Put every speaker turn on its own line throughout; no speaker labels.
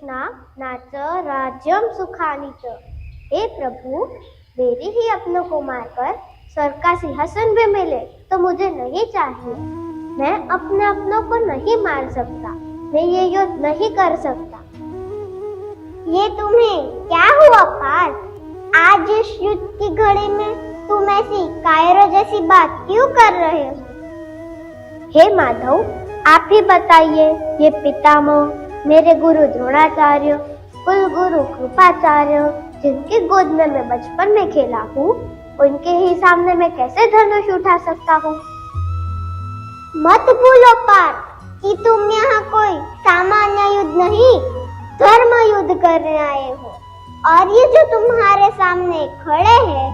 कृष्णा नाच राज्यम सुखानी च। हे प्रभु, मेरे ही अपनों को मारकर स्वर्ग का सिंहासन भी मिले तो मुझे नहीं चाहिए। मैं अपने अपनों को नहीं मार सकता, मैं ये युद्ध नहीं कर सकता। ये तुम्हें क्या हुआ पार्थ? आज इस युद्ध की घड़ी में तुम ऐसी कायरों जैसी बात क्यों कर रहे हो? हे माधव, आप ही बताइए। ये पितामह मेरे गुरु द्रोणाचार्य, कुल गुरु कृपाचार्य, जिनकी गोद में मैं बचपन में खेला हूँ, उनके ही सामने मैं कैसे धनुष उठा सकता हूँ? मत भूलो पार्थ कि तुम यहाँ कोई सामान्य युद्ध नहीं, धर्म युद्ध करने आए हो। और ये जो तुम्हारे सामने खड़े हैं,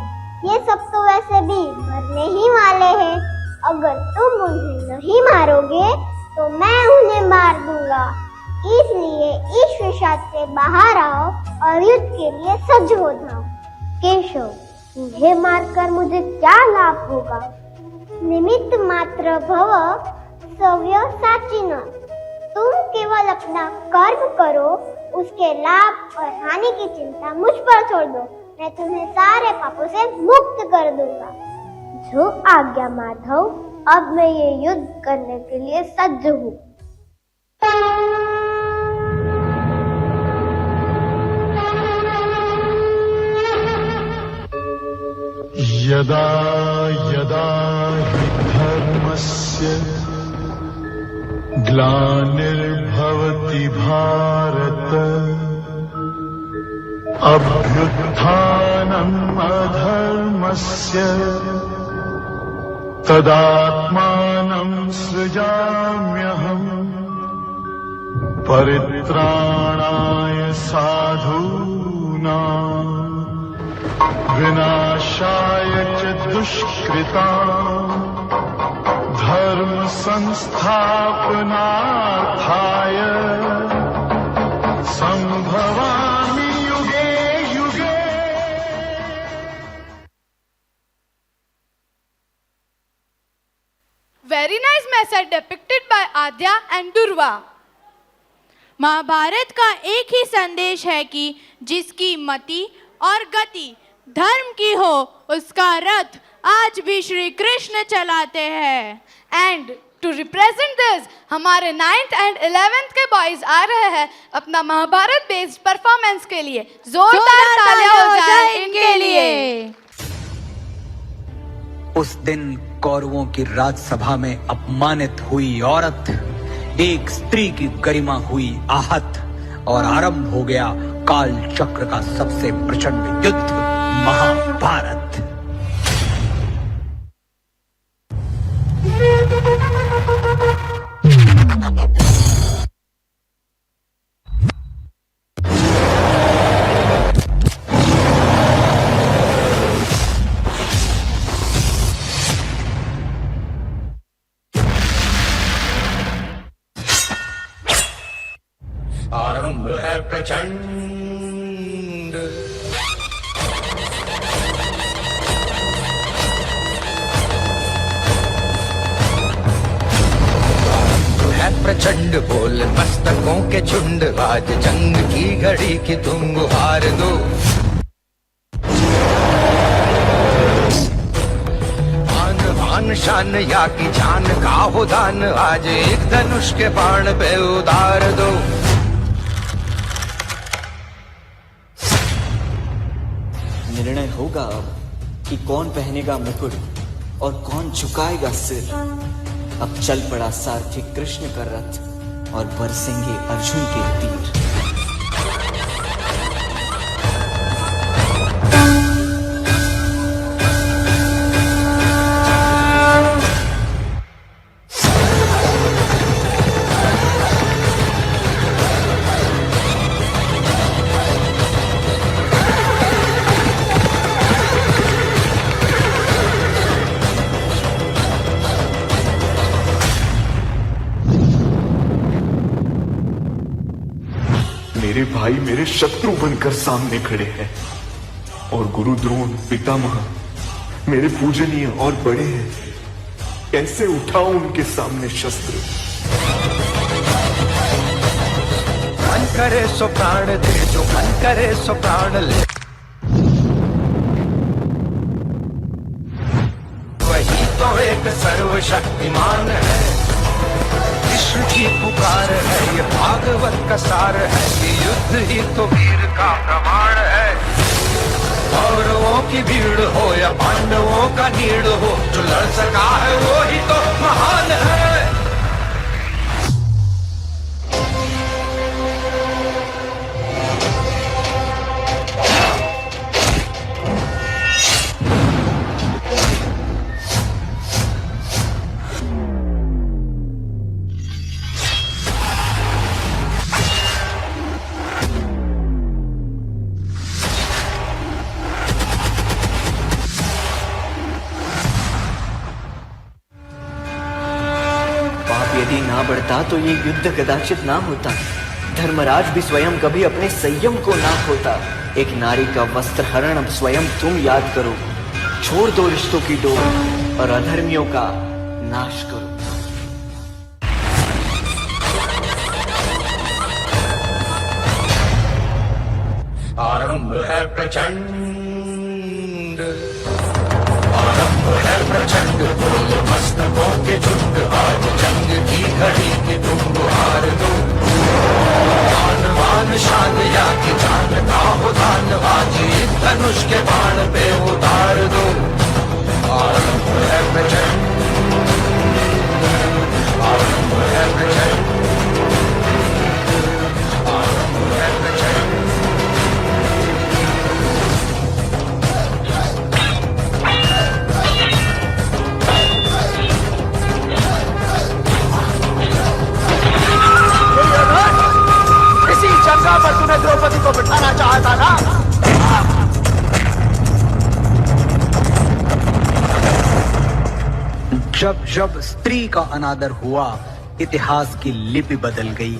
ये सब तो वैसे भी मरने ही वाले हैं। अगर तुम उन्हें नहीं मारोगे तो मैं उन्हें मार दूंगा। इसलिए इस विषाद से बाहर आओ और युद्ध के लिए सज्ज हो जाओ। केशव, इन्हें मारकर मुझे क्या लाभ होगा? निमित्त मात्र भव सव्य साचिन। तुम केवल अपना कर्म करो, उसके लाभ और हानि की चिंता मुझ पर छोड़ दो। मैं तुम्हें सारे पापों से मुक्त कर दूंगा। जो आज्ञा माधव, अब मैं ये युद्ध करने के लिए सज्ज हूँ।
यदा यदा हि धर्मस्य ग्लानिर्भवति भारत, अभ्युत्थानम् अधर्मस्य तदात्मानं सृजाम्यहम्, परित्राणाय साधूनां विनाशाय च दुष्कृतां, धर्म संस्थापनार्थाय संभवामि युगे युगे।
Very nice message depicted by Adya and Durva. Mahabharat का एक ही संदेश है कि जिसकी मति और गति धर्म की हो, उसका रथ आज भी श्री कृष्ण चलाते हैं। एंड टू रिप्रेजेंट दिस, हमारे 9th and 11th के बॉयज आ रहे हैं अपना महाभारत बेस्ड परफॉर्मेंस के लिए। जोरदार तालियां हो जाए इनके लिए।
उस दिन कौरवों की राजसभा में अपमानित हुई औरत, एक स्त्री की गरिमा हुई आहत, और आरंभ हो गया काल चक्र का सबसे प्रचंड युद्ध, महाभारत।
आरंभ है प्रचंड, प्रचंड बोल मस्तकों के झुंड, आज जंग की घड़ी की तुम गुहार दो। आन आन शान या की जान का हो दान, आज एक धनुष के बाण पे उतार दो।
निर्णय होगा अब कि कौन पहनेगा मुकुट और कौन झुकाएगा सिर। अब चल पड़ा सारथी कृष्ण का रथ और बरसेंगे अर्जुन के तीर।
मेरे भाई मेरे शत्रु बनकर सामने खड़े हैं, और गुरु द्रोण पितामह मेरे पूजनीय और बड़े हैं। कैसे उठाऊं उनके सामने शस्त्र?
अंत करे सो प्राण दे, जो मन करे सो प्राण ले। वही तो एक सर्वशक्तिमान है, विश्व की पुकार है, ये भागवत का सार है, ये युद्ध ही तो वीर का प्रमाण है। कौरवों की भीड़ हो या पांडवों का नीड़ हो, जो लड़ सका है वो ही तो महान है।
यदि ना बढ़ता तो ये युद्ध कदाचित ना होता। धर्मराज भी स्वयं कभी अपने संयम को ना खोता। एक नारी का वस्त्र हरण अब स्वयं तुम याद करो। छोड़ दो रिश्तों की डोर और अधर्मियों का नाश करो।
आरंभ है प्रचंड, आरंभ है प्रचंड, फूल मस्तकों के झुंड, आज जंग की घड़ी की तुम गुहार दो। दानवान शान या कि जान का हो दान, आज एक धनुष के बाण पे उतार दो। आरंभ है प्रचंड, आरंभ है प्रचंड, आरंभ है प्रचंड। जगह पर तूने द्रौपदी को बिठाना चाहता ना?
जब जब स्त्री का अनादर हुआ, इतिहास की लिपि बदल गई।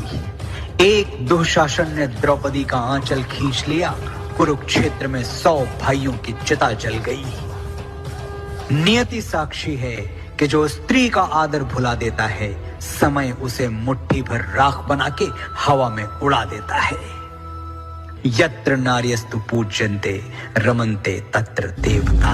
एक दुशासन ने द्रौपदी का आंचल खींच लिया, कुरुक्षेत्र में 100 भाइयों की चिता जल गई। नियति साक्षी है कि जो स्त्री का आदर भुला देता है, समय उसे मुट्ठी भर राख बना के हवा में उड़ा देता है। यत्र नार्यस्तु पूज्यन्ते रमन्ते तत्र देवता।